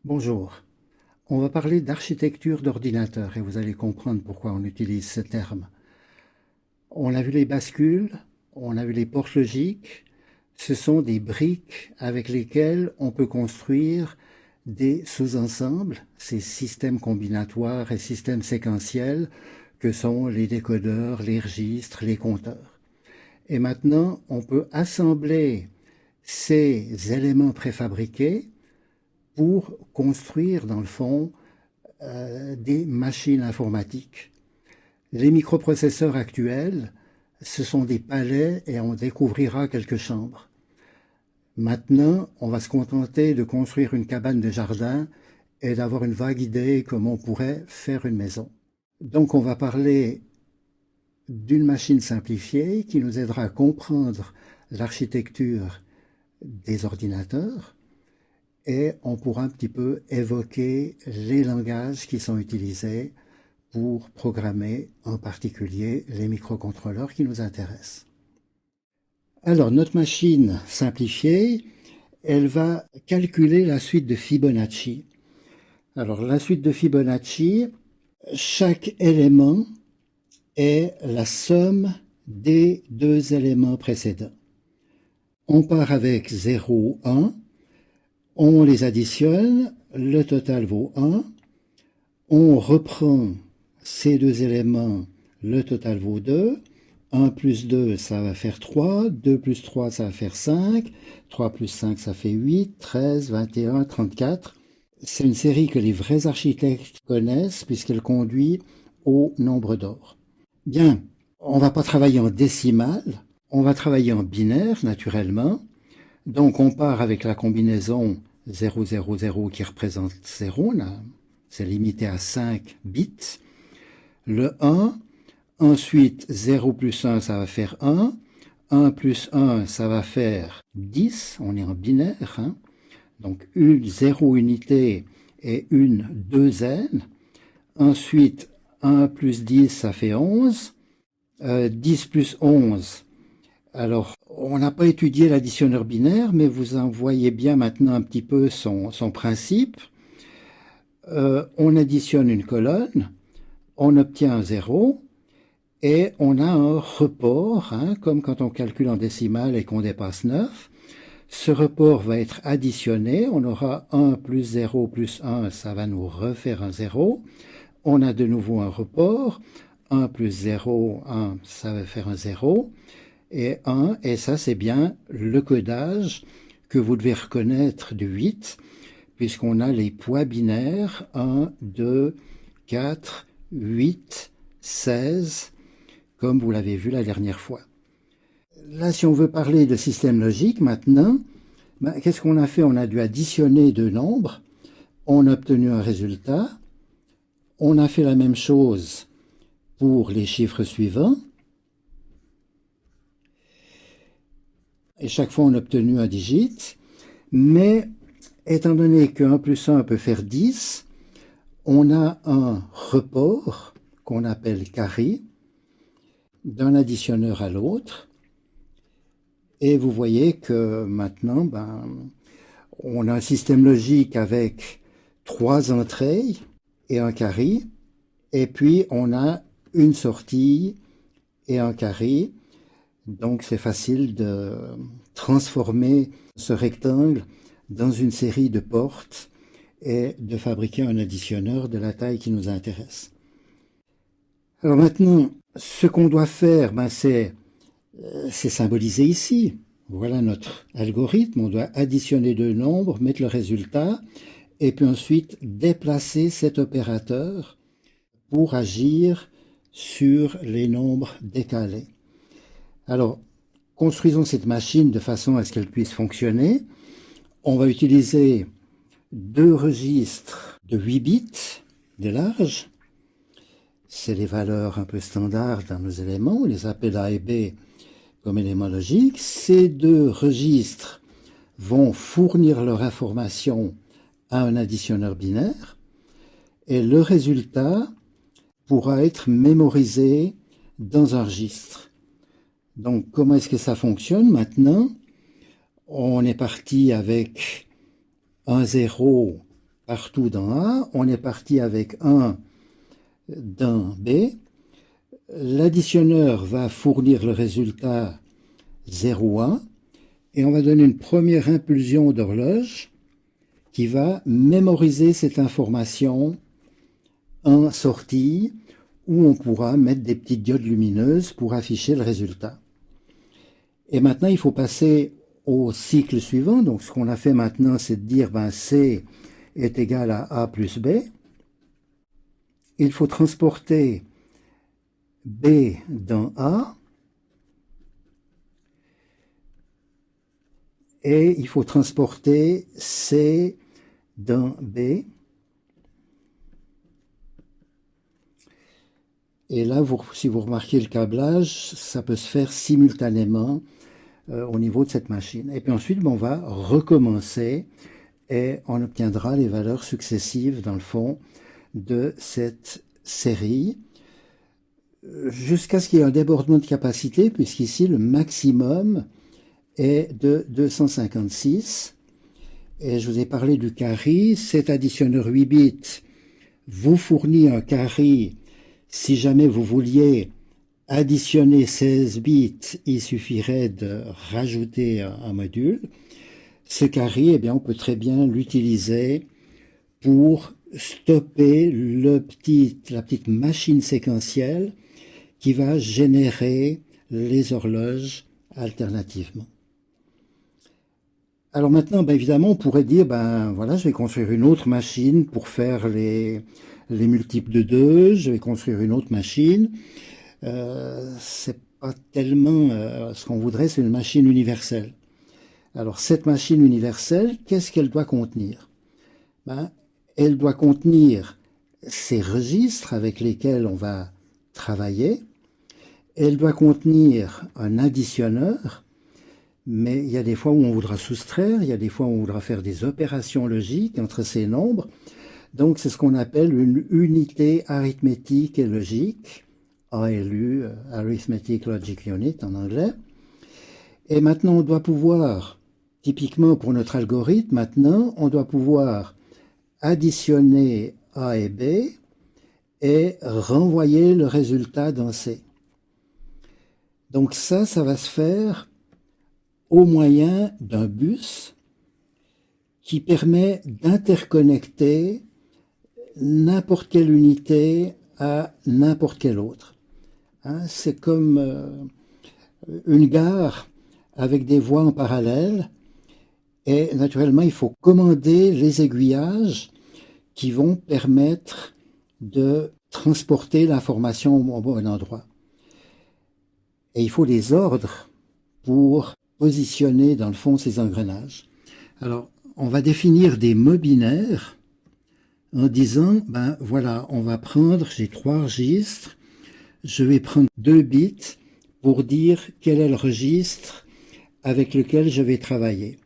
Bonjour, on va parler d'architecture d'ordinateur et vous allez comprendre pourquoi on utilise ce terme. On a vu les bascules, on a vu les portes logiques, ce sont des briques avec lesquelles on peut construire des sous-ensembles, ces systèmes combinatoires et systèmes séquentiels que sont les décodeurs, les registres, les compteurs. Et maintenant, on peut assembler ces éléments préfabriqués pour construire, dans le fond, des machines informatiques. Les microprocesseurs actuels, ce sont des palais et on découvrira quelques chambres. Maintenant, on va se contenter de construire une cabane de jardin et d'avoir une vague idée comment on pourrait faire une maison. Donc on va parler d'une machine simplifiée qui nous aidera à comprendre l'architecture des ordinateurs et on pourra un petit peu évoquer les langages qui sont utilisés pour programmer en particulier les microcontrôleurs qui nous intéressent. Alors notre machine simplifiée, elle va calculer la suite de Fibonacci. Alors la suite de Fibonacci, chaque élément est la somme des deux éléments précédents. On part avec 0, 1, on les additionne, le total vaut 1, on reprend ces deux éléments, le total vaut 2, 1 plus 2 ça va faire 3, 2 plus 3 ça va faire 5, 3 plus 5 ça fait 8, 13, 21, 34. C'est une série que les vrais architectes connaissent puisqu'elle conduit au nombre d'or. Bien, on ne va pas travailler en décimal, on va travailler en binaire naturellement. Donc on part avec la combinaison 0, 0, 0 qui représente 0, c'est limité à 5 bits. Le 1, ensuite 0 plus 1 ça va faire 1, 1 plus 1 ça va faire 10, on est en binaire, hein. Donc une 0 unité et une 2n. Ensuite 1 plus 10 ça fait 11, 10 plus 11. Alors, on n'a pas étudié l'additionneur binaire, mais vous en voyez bien maintenant un petit peu son principe. On additionne une colonne, on obtient un 0, et on a un report, hein, comme quand on calcule en décimale et qu'on dépasse 9. Ce report va être additionné, on aura 1 plus 0 plus 1, ça va nous refaire un 0. On a de nouveau un report, 1 plus 0, 1, ça va faire un 0. Et 1, et ça c'est bien le codage que vous devez reconnaître du 8, puisqu'on a les poids binaires 1, 2, 4, 8, 16, comme vous l'avez vu la dernière fois. Là, si on veut parler de système logique maintenant, qu'est-ce qu'on a fait? On a dû additionner deux nombres, on a obtenu un résultat, on a fait la même chose pour les chiffres suivants, et chaque fois on a obtenu un digit, mais étant donné que 1 plus 1 peut faire 10, on a un report qu'on appelle carré d'un additionneur à l'autre, et vous voyez que maintenant on a un système logique avec 3 entrées et un carré, et puis on a une sortie et un carré. Donc c'est facile de transformer ce rectangle dans une série de portes et de fabriquer un additionneur de la taille qui nous intéresse. Alors maintenant, ce qu'on doit faire, c'est symbolisé ici. Voilà notre algorithme, on doit additionner deux nombres, mettre le résultat, et puis ensuite déplacer cet opérateur pour agir sur les nombres décalés. Alors, construisons cette machine de façon à ce qu'elle puisse fonctionner. On va utiliser deux registres de 8 bits de large. C'est les valeurs un peu standards dans nos éléments. On les appelle A et B comme éléments logiques. Ces deux registres vont fournir leur information à un additionneur binaire. Et le résultat pourra être mémorisé dans un registre. Donc, comment est-ce que ça fonctionne maintenant? On est parti avec un 0 partout dans A, on est parti avec 1 dans B. L'additionneur va fournir le résultat 0,1 et on va donner une première impulsion d'horloge qui va mémoriser cette information en sortie où on pourra mettre des petites diodes lumineuses pour afficher le résultat. Et maintenant, il faut passer au cycle suivant. Donc, ce qu'on a fait maintenant, c'est de dire C est égal à A plus B. Il faut transporter B dans A. Et il faut transporter C dans B. Et là, si vous remarquez le câblage, ça peut se faire simultanément au niveau de cette machine. Et puis ensuite, on va recommencer et on obtiendra les valeurs successives, dans le fond, de cette série, jusqu'à ce qu'il y ait un débordement de capacité, puisqu'ici, le maximum est de 256. Et je vous ai parlé du carry. Cet additionneur 8 bits vous fournit un carry. Si jamais vous vouliez additionner 16 bits, il suffirait de rajouter un module. Ce carry, eh bien, on peut très bien l'utiliser pour stopper la petite machine séquentielle qui va générer les horloges alternativement. Alors maintenant, évidemment, on pourrait dire, voilà, je vais construire une autre machine pour faire les multiples de 2, je vais construire une autre machine. C'est pas tellement ce qu'on voudrait, c'est une machine universelle. Alors cette machine universelle, qu'est-ce qu'elle doit contenir? Elle doit contenir ces registres avec lesquels on va travailler. Elle doit contenir un additionneur, mais il y a des fois où on voudra soustraire, il y a des fois où on voudra faire des opérations logiques entre ces nombres. Donc c'est ce qu'on appelle une unité arithmétique et logique, ALU, Arithmetic Logic Unit en anglais. Et maintenant on doit pouvoir, typiquement pour notre algorithme, maintenant on doit pouvoir additionner A et B et renvoyer le résultat dans C. Donc ça va se faire au moyen d'un bus qui permet d'interconnecter n'importe quelle unité à n'importe quelle autre. C'est comme une gare avec des voies en parallèle et naturellement il faut commander les aiguillages qui vont permettre de transporter l'information au bon endroit. Et il faut des ordres pour positionner dans le fond ces engrenages. Alors, on va définir des mots binaires en disant, voilà, on va prendre, j'ai 3 registres, je vais prendre 2 bits pour dire quel est le registre avec lequel je vais travailler.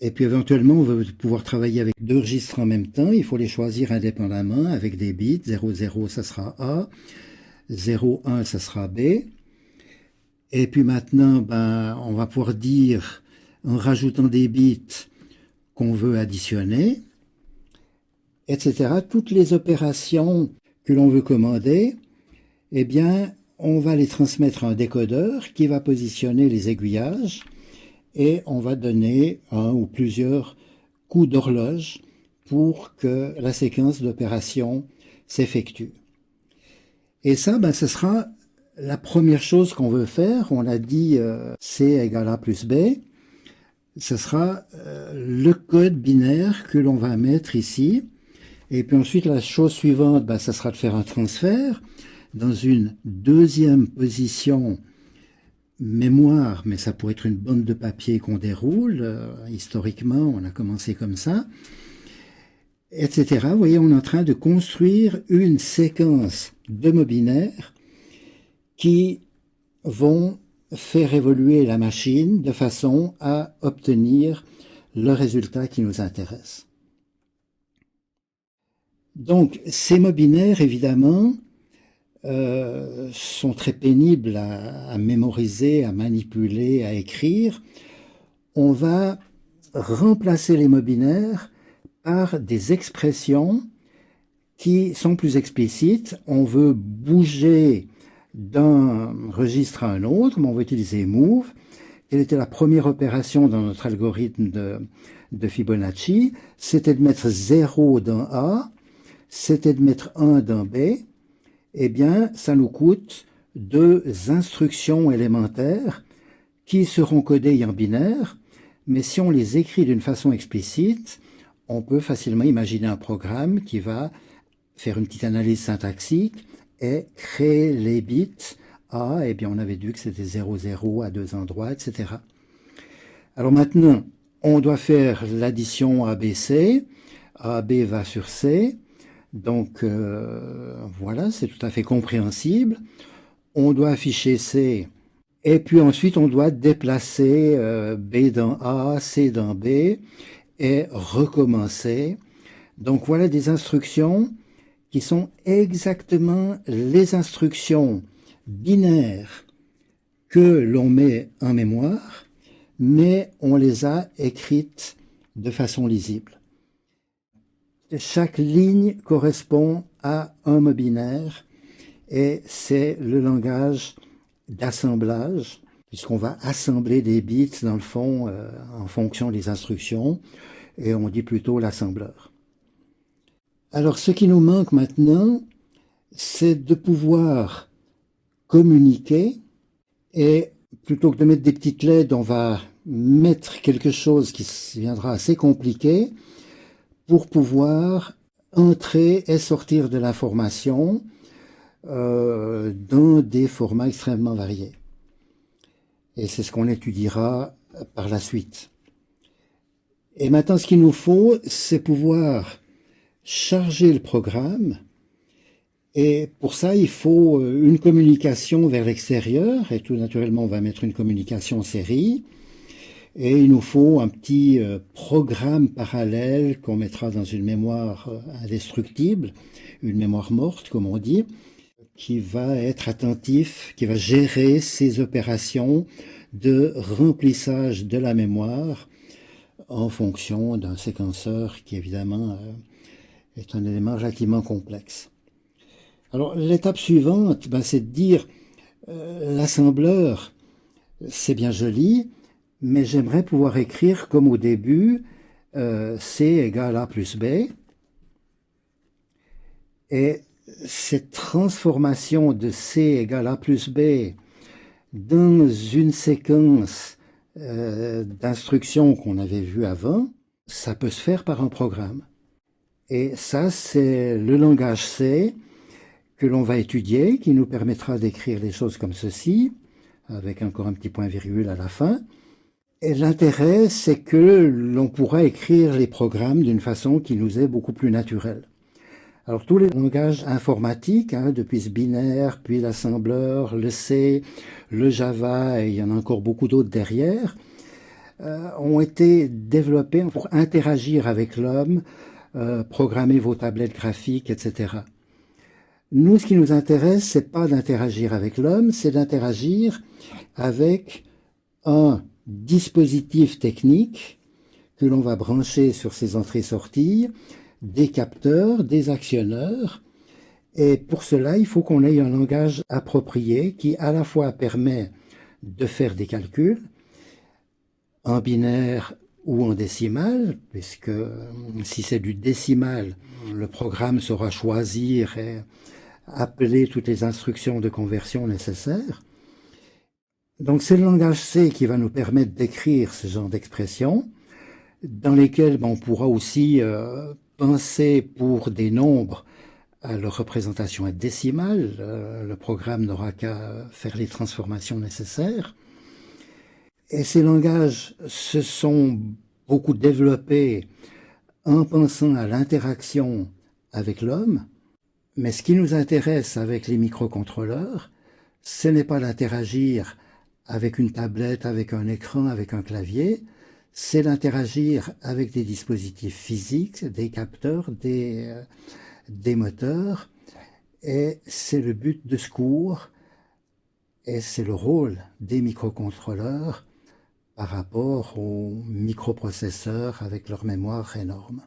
Et puis éventuellement, on va pouvoir travailler avec 2 registres en même temps, il faut les choisir indépendamment avec des bits, 00 ça sera A, 01 ça sera B. Et puis maintenant, on va pouvoir dire, en rajoutant des bits qu'on veut additionner, etc. Toutes les opérations que l'on veut commander, eh bien, on va les transmettre à un décodeur qui va positionner les aiguillages et on va donner un ou plusieurs coups d'horloge pour que la séquence d'opérations s'effectue. Et ça, ce sera la première chose qu'on veut faire. On a dit C égale A plus B. Ce sera le code binaire que l'on va mettre ici. Et puis ensuite, la chose suivante, ça sera de faire un transfert dans une deuxième position mémoire, mais ça pourrait être une bande de papier qu'on déroule. Historiquement, on a commencé comme ça, etc. Vous voyez, on est en train de construire une séquence de mots binaires qui vont faire évoluer la machine de façon à obtenir le résultat qui nous intéresse. Donc, ces mots binaires, évidemment, sont très pénibles à mémoriser, à manipuler, à écrire. On va remplacer les mots binaires par des expressions qui sont plus explicites. On veut bouger d'un registre à un autre, mais on va utiliser move. Quelle était la première opération dans notre algorithme de Fibonacci? C'était de mettre 0 dans A, c'était de mettre 1 dans B. Eh bien, ça nous coûte 2 instructions élémentaires qui seront codées en binaire, mais si on les écrit d'une façon explicite, on peut facilement imaginer un programme qui va faire une petite analyse syntaxique et créer les bits A, eh bien on avait vu que c'était 0, 0 à deux endroits, etc. Alors maintenant, on doit faire l'addition ABC. AB va sur C. Donc voilà, c'est tout à fait compréhensible. On doit afficher C. Et puis ensuite, on doit déplacer B dans A, C dans B et recommencer. Donc voilà des instructions qui sont exactement les instructions binaires que l'on met en mémoire, mais on les a écrites de façon lisible. Chaque ligne correspond à un mot binaire et c'est le langage d'assemblage, puisqu'on va assembler des bits dans le fond en fonction des instructions, et on dit plutôt l'assembleur. Alors ce qui nous manque maintenant, c'est de pouvoir communiquer, et plutôt que de mettre des petites LED, on va mettre quelque chose qui viendra assez compliqué pour pouvoir entrer et sortir de l'information dans des formats extrêmement variés. Et c'est ce qu'on étudiera par la suite. Et maintenant, ce qu'il nous faut, c'est pouvoir charger le programme. Et pour ça, il faut une communication vers l'extérieur. Et tout naturellement, on va mettre une communication en série. Et il nous faut un petit programme parallèle qu'on mettra dans une mémoire indestructible, une mémoire morte, comme on dit, qui va être attentif, qui va gérer ces opérations de remplissage de la mémoire en fonction d'un séquenceur qui, évidemment, est un élément relativement complexe. Alors, l'étape suivante, c'est de dire l'assembleur, c'est bien joli, mais j'aimerais pouvoir écrire comme au début, C égale A plus B. Et cette transformation de C égale A plus B dans une séquence d'instructions qu'on avait vues avant, ça peut se faire par un programme. Et ça, c'est le langage C que l'on va étudier, qui nous permettra d'écrire les choses comme ceci, avec encore un petit point-virgule à la fin. Et l'intérêt, c'est que l'on pourra écrire les programmes d'une façon qui nous est beaucoup plus naturelle. Alors tous les langages informatiques, depuis ce binaire, puis l'assembleur, le C, le Java, et il y en a encore beaucoup d'autres derrière, ont été développés pour interagir avec l'homme, programmer vos tablettes graphiques, etc. Nous, ce qui nous intéresse, c'est pas d'interagir avec l'homme, c'est d'interagir avec un dispositif technique que l'on va brancher sur ces entrées-sorties, des capteurs, des actionneurs, et pour cela, il faut qu'on ait un langage approprié qui à la fois permet de faire des calculs en binaire ou en décimal, puisque si c'est du décimal, le programme saura choisir et appeler toutes les instructions de conversion nécessaires. Donc c'est le langage C qui va nous permettre d'écrire ce genre d'expressions, dans lesquelles on pourra aussi penser pour des nombres à leur représentation décimale. Le programme n'aura qu'à faire les transformations nécessaires. Et ces langages se sont beaucoup développés en pensant à l'interaction avec l'homme. Mais ce qui nous intéresse avec les microcontrôleurs, ce n'est pas d'interagir avec une tablette, avec un écran, avec un clavier, c'est d'interagir avec des dispositifs physiques, des capteurs, des moteurs, et c'est le but de ce cours, et c'est le rôle des microcontrôleurs par rapport aux microprocesseurs avec leur mémoire énorme.